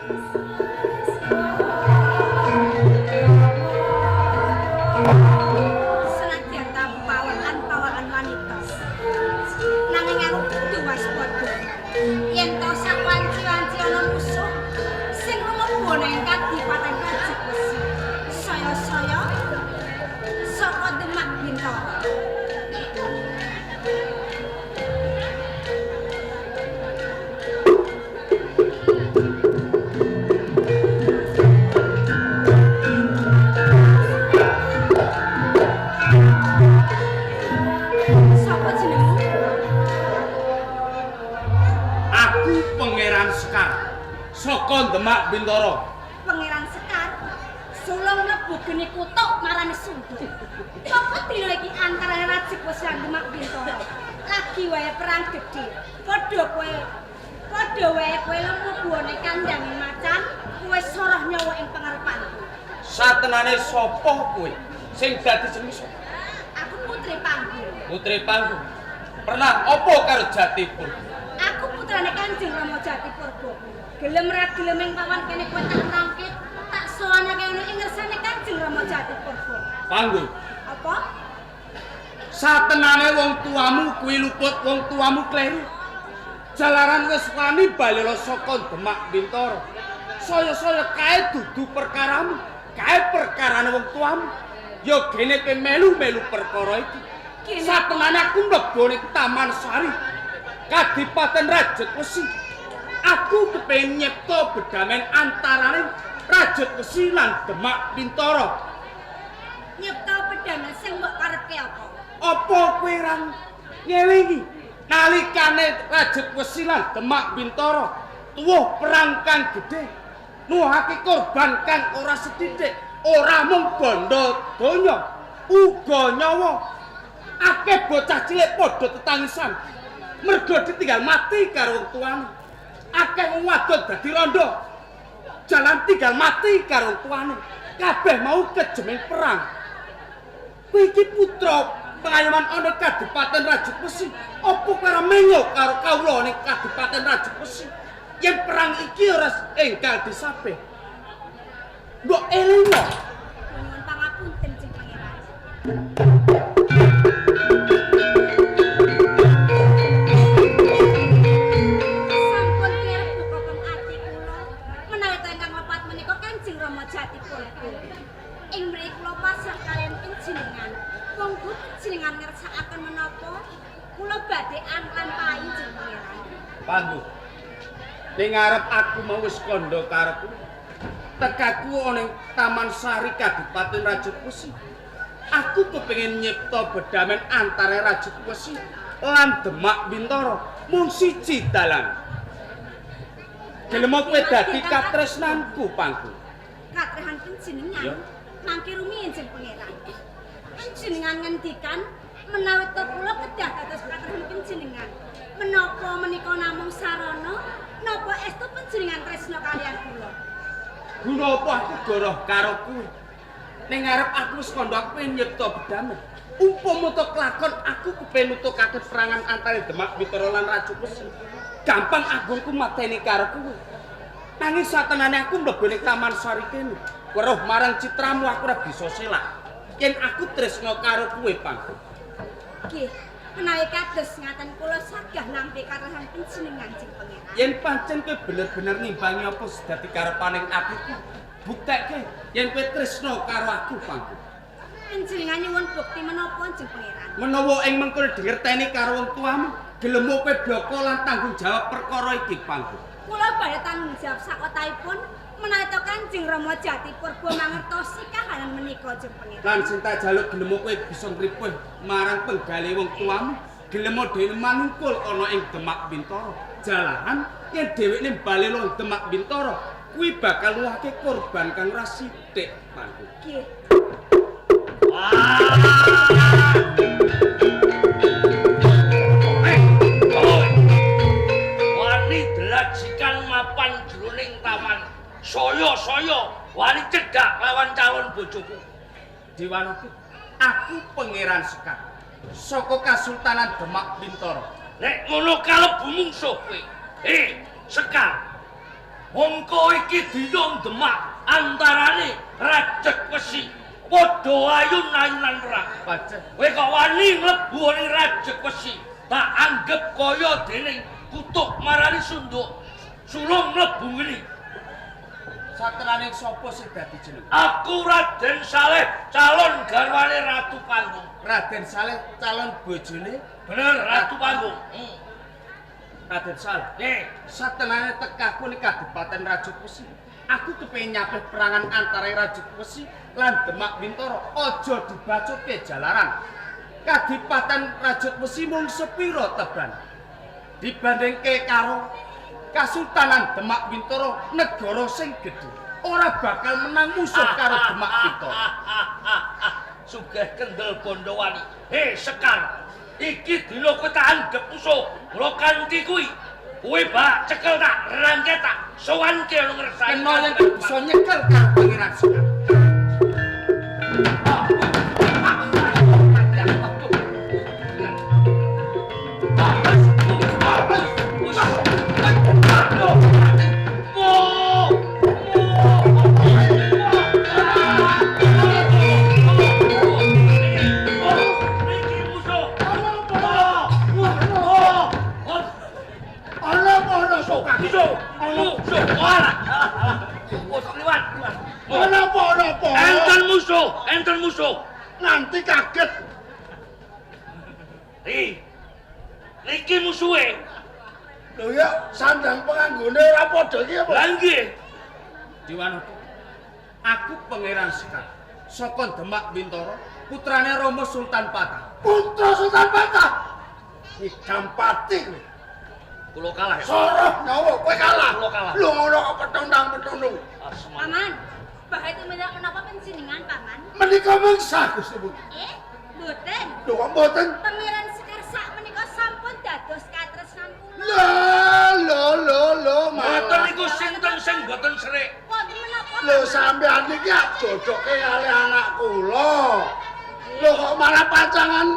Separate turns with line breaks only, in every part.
Senadyan ta pawakan wanita. Nanging aku kudu waspada. Yen to sak wanci-wanci ana musuh sing lumebon ing Kadipaten Rajuk Wesi. Saya saka Demak Bintoro. Sapa jenengmu?
Aku Pangeran Sekar saka Demak Bintoro.
Pangeran Sekar. Sulung mlebu geni kutuk marani sunduk. Apa dina iki antara Rajuk Wesi lan Demak Bintoro? Lagi wae perang gedhe. Padha wae kowe lumebone kandhane macan, kowe soroh nyawa ing pangarepanku.
Satenane sapa kowe sing dadi semisal?
Aku putri Panggu.
Putri Panggu. Pernah apa karo Jatipur?
Aku putrane Kanjeng Rama Jatipurba. Gelem ra gelem ing pawan kene kowe tak rangkit, tak sowanake ana ing ngersane Kanjeng Rama Jatipurba.
Panggu.
Apa?
Satenane wong tuamu kuwi luput, wong tuamu kleru. Jalaran wis wani balela saka Demak Bintoro. Saya kae dudu perkaramu, kae perkarane wong tuamu. Ya gene kowe melu-melu perkara iki. Satenane aku mlebu ning Taman Sari, Kadipaten Rajuk Wesi. Aku kepengin nyipta bedamen antaraning Rajuk Wesi lan Demak Bintoro.
Nyipta bedana sing mbok karepke apa?
Apa kowe ra ngelingi nalikane Rajuk Wesi lan Demak Bintoro tuwuh perang kang gedhe, nuwuhake korban kang ora sethithik, ora mung bondo donya, uga nyawa. Akeh bocah cilik padha tetangisan mergo ditinggal mati karo wong tuane. Akeh wong wadon dadi rondo, jalan tinggal mati karo wong tuane. Kabeh mau kejemeng perang. Kowe iki putra pengayoman ana Kadipaten Rajuk Wesi. Apa karo mengo karo kawula ning Kadipaten Rajuk Wesi? Yen perang iki ora enggal disabeh. Mbok elingo.
Nyuwun pangapunten Jeng Pangeran. Sampun tirep kokong ati kula menawi ta ingkang lepat menika Kanjeng Rama Jatipurba. Ing mriki kula pasrah kaliyan panjenengan. Monggo panjenengan ngersakaken menapa kula badhe anglampahi Jeng Pangeran.
Panggu. Ning ngarep aku mau wis kandha karepku. Tekaku ana ing Taman Sari Kadipaten Rajuk Wesi. Aku kepengin nyipta bedamen antara Rajuk Wesi lan Demak Bintoro. Mung siji dalan. Gelem kowe dadi katresnanku, Panggu.
Katrehan panjenengan.
Ya.
Mangke rumiyin Jeng Pangeran. Panjenengan ngendikan menawi to kula kedah dados katrehan panjenengan. Menapa menika namung sarana napa estu panjenengan tresna kaliyan kula?
Guna apa aku goroh karo kowe? Ning ngarep aku wis kandha aku pengen nyipta bedamen. Umpama to kelakon aku kepengin nutukake perangan antara Demak Bintoro lan Rajuk Wesi. Gampang agungku mateni karo kowe. Nanging satenane aku mlebu ning Taman Sari kene, weruh marang citramu aku ora bisa selak. Yen aku tresna karo kowe, Panggu.
Nggih, menawi kados ngaten kula sagah nampi katrehan panjenengan Jeng Pangeran.
Yen pancen kowe bener-bener nimbangi apa sedadi karepaning atiku, buktekke yen kowe tresna karo aku, Panggu.
Panjenengan nyuwun bukti menapa Jeng Pangeran?
Menawa ing mengkono dingerteni karo wong tuamu, gelem kowe bloko lan tanggung jawab perkara iki, Panggu.
Kula badhe tanggung jawab sakotahipun menawi to Kanjeng Rama Jatipurba mangertosi kahanan menika Jeng Pangeran.
Lan cinta jaluk gelem kowe bisa ngripuh marang penggale wong tuamu, gelem dhewe manungkul ana ing Demak Bintoro. Jalaran yen dhewekne bali lo Demak Bintoro, kuwi bakal nuwuhake korban kang ora sithik, Panggu.
Nggih.
Wani delajikan mapan jroning taman. Saya wani cedhak lawan calon bojoku.
Diwanoku, aku Pangeran Sekar saka Kasultanan Demak Bintoro.
Nek ngono kalebu mungsuh kowe. Sekar. Mongko iki dina Demak antarane Rajek Wesi padha ayun-ayunan perang.
Pancen.
Kowe kok wani mlebu ning Rajek Wesi, tak anggap kaya dening kutuk marani sunduk. Sulung mlebu ngene.
Satenane sapa sing dadi jeneng?
Aku Raden Saleh, calon garwane Ratu Panggung.
Raden Saleh calon bojone
Bener, Ratu Panggung.
Raden Saleh.
Nih,
Satenane tekaku ning Kadipaten Rajek Wesi. Aku kepengin nyapih perangan antara Rajek Wesi lan Demak Bintoro. Aja dibacuke jalaran. Kadipaten Rajek Wesi mung sepiro teban dibandingke karo Kasultanan Demak Bintoro, negara sing gedhe. Ora bakal menang musuh karo Demak Bintoro.
sugih kendel Bondowani. Hei Sekar, iki dina kowe tak anggap musuh. Mula kanthi kuwi kowe bak cekel tak rangke tak sowanke nang ngersani.
Kena yang bisa nyekel karo Pangeran Sekar.
Enten musuh.
Nanti kaget.
Niki musuhe.
Lho ya, sandang penganggone ora padha iki apa?
Lah nggih.
Diwanoto. Aku Pangeran Sekar saka Demak Bintoro, putrane Rama Sultan Patah. Putra Sultan Patah. Igampati kowe.
Kula kalah ya.
Soroh nyawa kowe kalah.
Kula kalah.
Lho ngono kok petundang-petundung.
Paman, bahaya itu menapa pensiningan paman?
Menika mangsa Gusti Bu.
Mboten.
Lho kok mboten?
Pangeran Sekar sak menika sampun dados katresnan kula.
Lho,
Mboten niku sinten sing mboten serik.
Wonten menapa?
Lho sampean iki jodoke kali anak kula. Lho kok malah pacangan?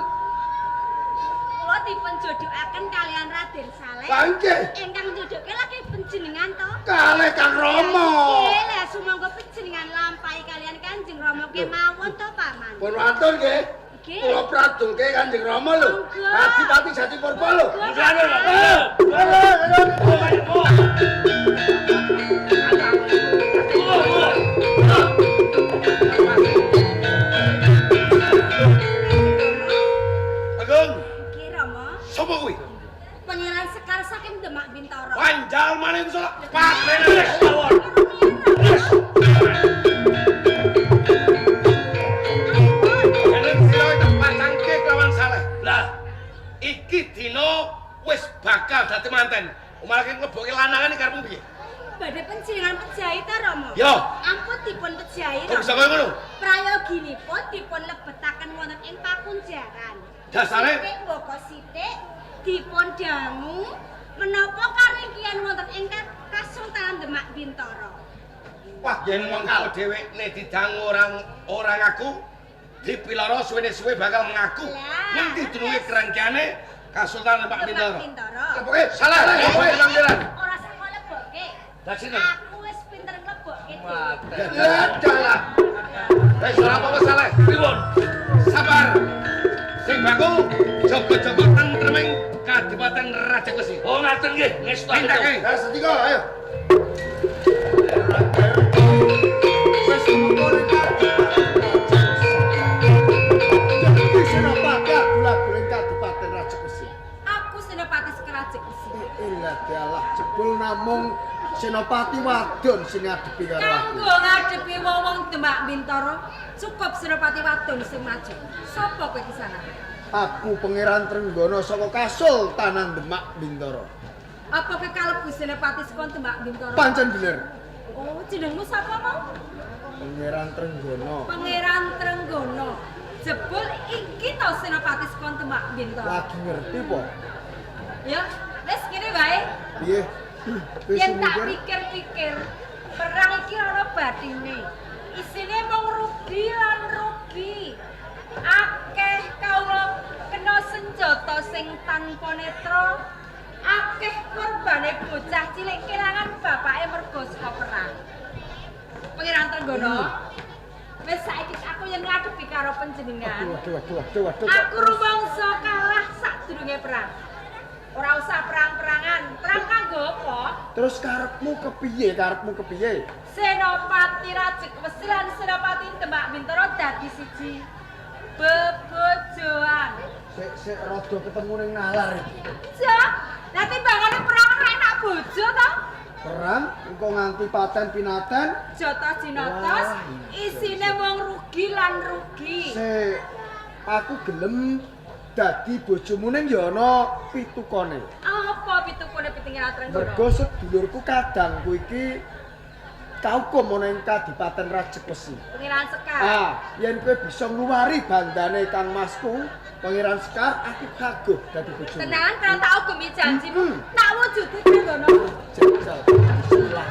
Kula dipun jodokaken kalian Raden Saleh.
Lah nggih.
Ingkang jodoke lagi panjenengan to?
Kalih Kang Rama.
Nggih, lah sumangga panjenengan lampahi kalian Kanjeng Rama kemawon to, Paman.
Pun wonten nggih.
Nggih.
Kula pradulke Kanjeng Rama lho.
Monggo.
Adipati Jati Purba lho.
Musane lho.
Agung,
Nggih, Rama.
sapa kuwi?
Pangeran Sekar saking Demak Bintoro.
Panjal maneh iso.
Wis mawon.
Kalian sira tempatangke kawan Saleh.
Lah,
Iki dina wis bakal dadi manten. Umalake ngeboke lanangan iki karepmu piye?
Badhe panjenengan pejahi ta, Rama?
Yo.
Ampun dipun pejahi,
Kok bisa
Rama.
kaya ngono?
Prayoginipun dipun lebetaken wonten ing pakunjaran.
Dasare?
Sithik mboko sithik dipun dangu menapa karingkian wonten ing Kasultanan Demak Bintoro.
Wah, yen mongkal dhewekne didang orang aku dipiloro suwe-suwe bakal ngaku.
Lah.
Ngendi dununge kerangkane Kasultanan Demak Bintoro.
Bintoro.
Pokoke salah kowe panggilan.
Ora saka lebokke.
lah sinten?
Aku wis pinter nglebokke.
Ya dalah. Wis ora apa-apa Saleh.
Pripun?
Sabar. Sing baku jaga-jaga tentreming Kadipaten Rajek Wesi.
Oh ngaten nggih, ngestu.
Pindake. Lah sedika ayo. Wis mengko Jadi senopati gula-guling Kadipaten Rajek Wesi.
Aku Senopati Sekarajek Wesi.
Ilah dalah jebul namung senopati wadon sing ngadepi karo aku.
Kanggo ngadepi wong Demak Bintoro, cukup Senopati wadon sing maju. Sapa kowe di sana?
Aku Pangeran Trenggono saka Kasultanan Demak Bintoro.
Apa kowe kalebu Senopati saka Demak Bintoro?
Pancen bener.
Oh, jenengmu sapa mau?
Pangeran Trenggono.
Pangeran Trenggono. Jebul iki to Senopati saka Demak Bintoro.
Lagi ngerti po?
Ya, wis kene wae.
Piye? Wis
Yen tak
mikir.
pikir-pikir, perang iki ana bathine. Isine mung rugi lan rugi. Akeh kawula kena senjata sing tanpa netra. Akeh korbane bocah cilik kelangan bapake mergo Wis saiki aku yang ngadepi karo panjenengan.
Waduh.
Aku rumangsa kalah sadurunge perang. Ora usah perang-perangan. Perang kanggo apa?
Terus karepmu kepiye?
Senopati Rajek Wesi lan Senopati Demak Bintoro dadi siji. Bebojoan.
Sik rada ketemu ning nalar iki.
Cak, lah timbangane perang ora enak bojo to?
Perang engko nganti paten pinaten.
Jata jinotos,
Wah,
isine wong rugi lan rugi.
Sik aku gelem dadi bojomu ning ya ana pitukone.
Apa pitukune Pitingin Trenggono?
Mergo sedulurku kadangku iki kaukum ana ing Kadipaten Rajek Wesi.
Pengiran Sekar.
Yen kowe bisa ngluwari bandane Kang Masku, Pangeran Sekar, aku kagum dadi bojomu.
Tenan kan tak ugemi janjimu. Nak wujudi Trenggono.
Jajal. Silah.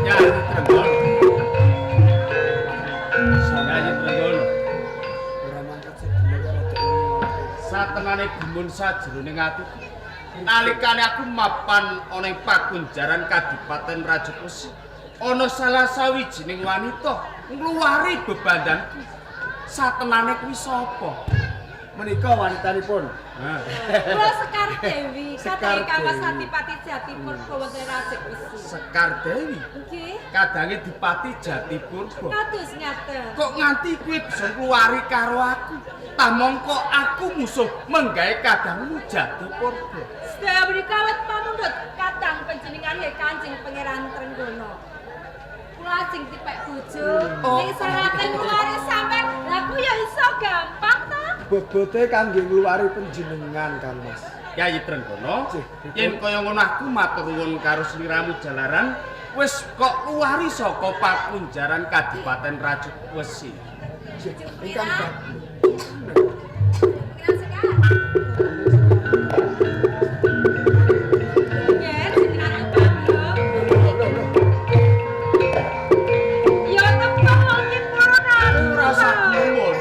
Ya, Trenggon. Sanaya Trenggon.
Ora mangkat sedulur rada.
Satemane gumun sajroning atiku. Nalikane aku mapan ana ing pakunjaran Kadipaten Rajek Wesi, ana salah sawijining wanita ngluwari bebandanku. Satemane kuwi sapa?
Menika wanitanipun.
Nah,
Kula Sekar Dewi,
Sekar
katanya Kang Mas
Dewi.
Adipati Jatipur Wonten Rajek Wesi.
Sekar Dewi.
Nggih,
Kadange Dipati Jatipurba.
kados ngaten.
Kok nganti kuwi bisa ngluwari karo aku? Tah mongko aku musuh menggawe kadangmu Jatipurba.
Sedaya menika wit pamundhut kadang panjenengan nggih Kanjeng Pangeran Trenggono. Kula ajeng dipek bojo, ning syaraten ngluwari sampean, lha ku ya iso gampang to?
Bobote kangge ngluwari panjenengan Kang Mas.
Kyai Trenggono,
Cih,
yen kaya ngono aku matur nuwun karo sliramu jalaran, wis kok luwari saka pakunjaran Kadipaten Rajek Wesi.
Ingkang bagus.
Pangeran Sekar. Nggih, jenengan pamit. Ya tepung wonten purunan.
Ora usah nuwun.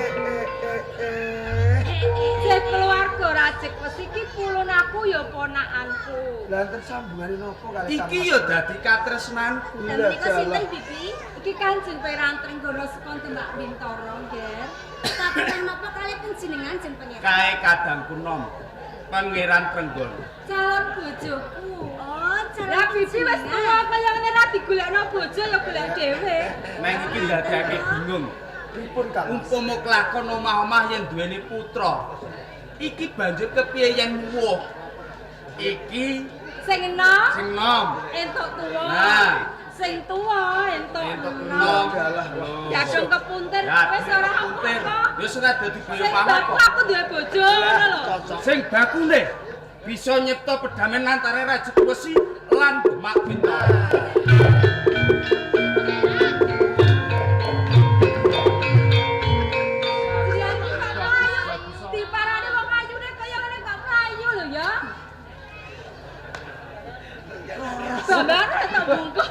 Cek keluarga Rajek Wesi iki pulun aku ya ponakanku.
Lah enten sambungane napa kali Kang
Iki
Mas?
ya dadi katresnanku.
Dan menika sinten Bibi? Iki Kanjeng Pangeran Trenggono saka Demak Bintoro, nggih. Tapi napa kali panjenengan Jeng Pangeran?
Kae kadangku nom. Pangeran Trenggono.
Calon bojoku. Oh, calon. Lah Bibi wis tuwa kaya ngene ra digolekno bojo ya golek dhewe.
Neng iki ndadekake bingung.
Pripun Kang Mas?
Umpama kelakon omah-omah yen duweni putra. Iki banjur kepiye yen wuh? Iki
Sing enom
sing nom.
entuk tuwa.
Nah.
Sing tuwa entuk
Entuk
enom.
nom.
Dalah.
Jadung kepuntir wis ora
puntir.
apa-apa.
Wis ora dadi boyo
Sing
pamit
baku
kok.
aku duwe bojo ngono lho.
Sing bakune bisa nyipta pedhamen antara Rajek Wesi lan Demak Bintoro.
Dian iki gak mlayu. Diparani wong ayune kaya ngene gak mlayu lho ya. Sampeyan tak bungkuk.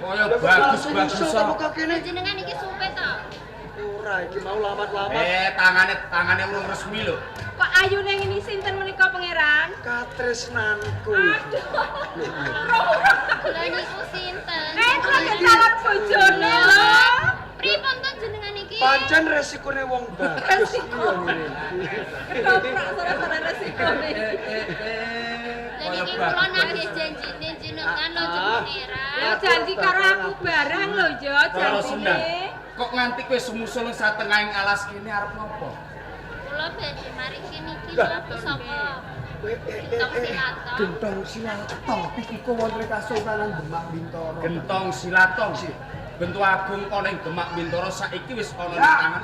Kaya bagus-bagus kok.
Jenengan iki supe to?
Ora iki mau lamat-lamat.
Tangane urung resmi lho.
Kok ayune ngene sinten menika pangeran?
Katresnanku.
Aduh.
Lha niku sinten?
Itu lagi calon bojone lho.
Pripun to jenengan iki?
Pancen resikone wong bagus. Iya ngene.
Ketoprak sore-sore resikone.
Lha niki kula nagih janjine jenengan lho jenengan.
Ya janji karo aku barang lho ya
Karo sendang.
janjine.
Kok nganti kowe semusul satengahing alas kene arep nopo?
Kula badhe mari kene iki lho saka Gentong Silaton.
Gentong Silaton iku wonten Kasultanan Demak Bintoro.
Gentong Silaton. Bentuk agung ana ing Demak Bintoro saiki wis ana ing tangan.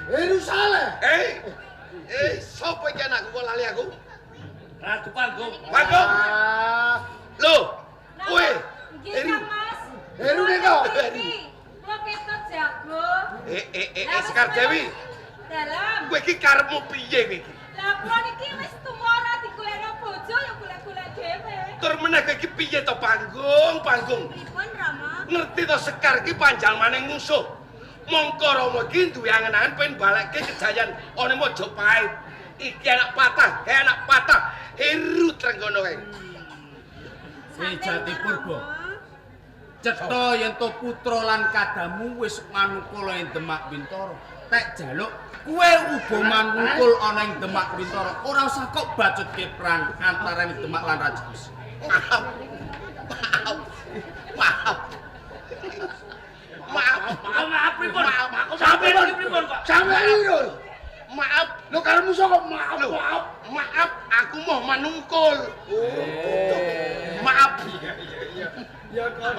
Yerusalem.
Sopo iki anakku kok lali aku?
Ratu Panggung.
Panggung. Loh, kowe.
Nggih
Heru.
Kang Mas.
Heru nika.
Kula ketok jago.
Sekar Dewi.
Dalam.
Kowe iki karepmu piye kowe iki?
Lah kula niki wis tuwa ora digolekno bojo ya golek-golek dhewe.
Tur meneh kowe iki piye to panggung?
Pripun Rama?
Ngerti to Sekar iki panjalmaning musuh. Mongko Rama iki duwe angen-angen pengen balekke kejayan ana Majapahit. Iki anak patah, Heru Trenggono kae.
Jati Purba. Cetha yen to putra lan kadamu wis manungkul ing Demak Bintara. Tek jaluk kowe uga manungkul ana ing Demak Bintara. Ora usah kok bacutke perang antarané Demak lan Rajabesi.
Maaf pripun? Sampai lagi pripun kok?
Sampai lho. Maaf,
Lo karo musuh kok maaf.
lho. Maaf, aku mau manungkul. Maaf.
Ya kok.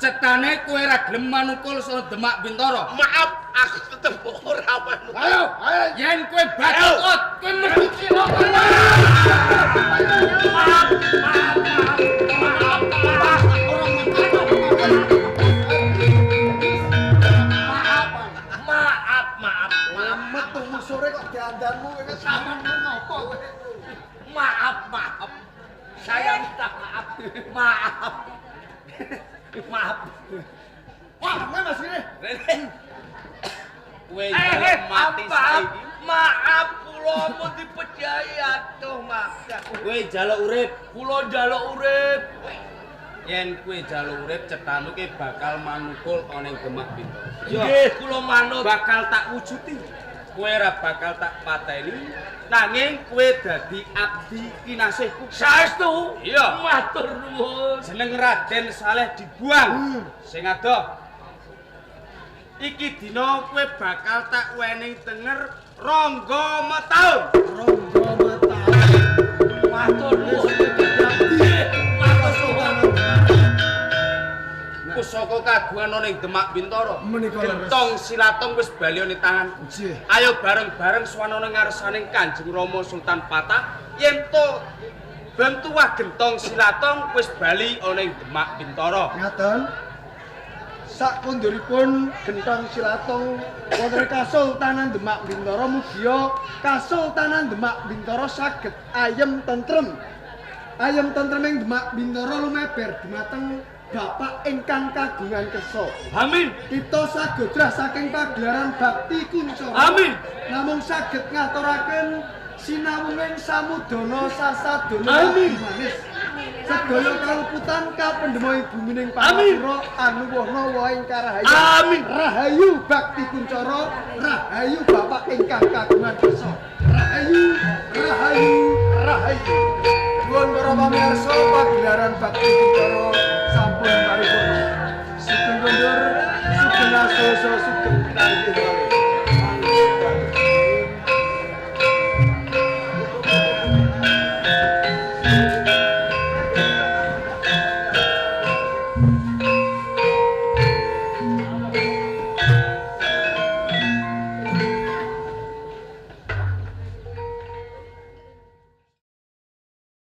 Cetane kowe ra gelem manungkul sono Demak Bintara.
Maaf, aku tetep ora manungkul.
Ayo.
Yen kowe bacot, kowe mesti cilok.
Maaf.
Metu musuhe kok diandanmu kowe samanmu ngopo kowe?
Maaf. Saya minta maaf. Maaf.
Wah, mana Mas ini?
Kowe jaluk mati saiki.
Maaf, kula mun dipejai atuh maka.
Kowe jaluk urip.
Kula njaluk urip.
Yen kowe jaluk urip cetane kowe bakal manungkul ana ing Demak Bintara.
Nggih, kula manut.
Bakal tak wujuti. Kowe ora bakal tak pateni, nanging kowe dadi abdi kinasihku.
Saestu.
Iya.
Matur nuwun.
Jeneng Raden Saleh dibuang. Sing adoh. Iki dina kowe bakal tak wening tenger Rangga Mataun.
Ronggo mata.
Matur nuwun.
Pusaka kagungan ana ing Demak Bintara.
Menika leres.
Gentong silatong wis bali ning tanganku.
Nggih.
Ayo bareng-bareng swanana ngarsaning Kanjeng Rama Sultan Patah yen to bentuah gentong silatong wis bali ana ing Demak Bintara.
Ngaten. Sakunduripun gentong silatong wonten Kasultanan Demak Bintara mugia Kasultanan Demak Bintara saged ayem tentrem. Ayem tentrem ing Demak Bintara lumeber dumateng Bapak ingkang kagungan kersa.
Amin.
Kita sagodrah saking pagelaran Bakti Kuncoro.
Amin.
Namung saged ngaturaken sinawunging samudana sasadana
Amin.
manis. Sedaya kaluputan kapendemo ing bumining
Amin.
Pamapura anuwuhna waing karahayu.
Amin.
Rahayu Bakti Kuncoro, rahayu Bapak ingkang kagungan kersa. Rahayu. Nuwun para pamirsa pagelaran Bakti Kuncoro sampun paripurna. Sugeng kondur, sugeng aso, sugeng tanggih.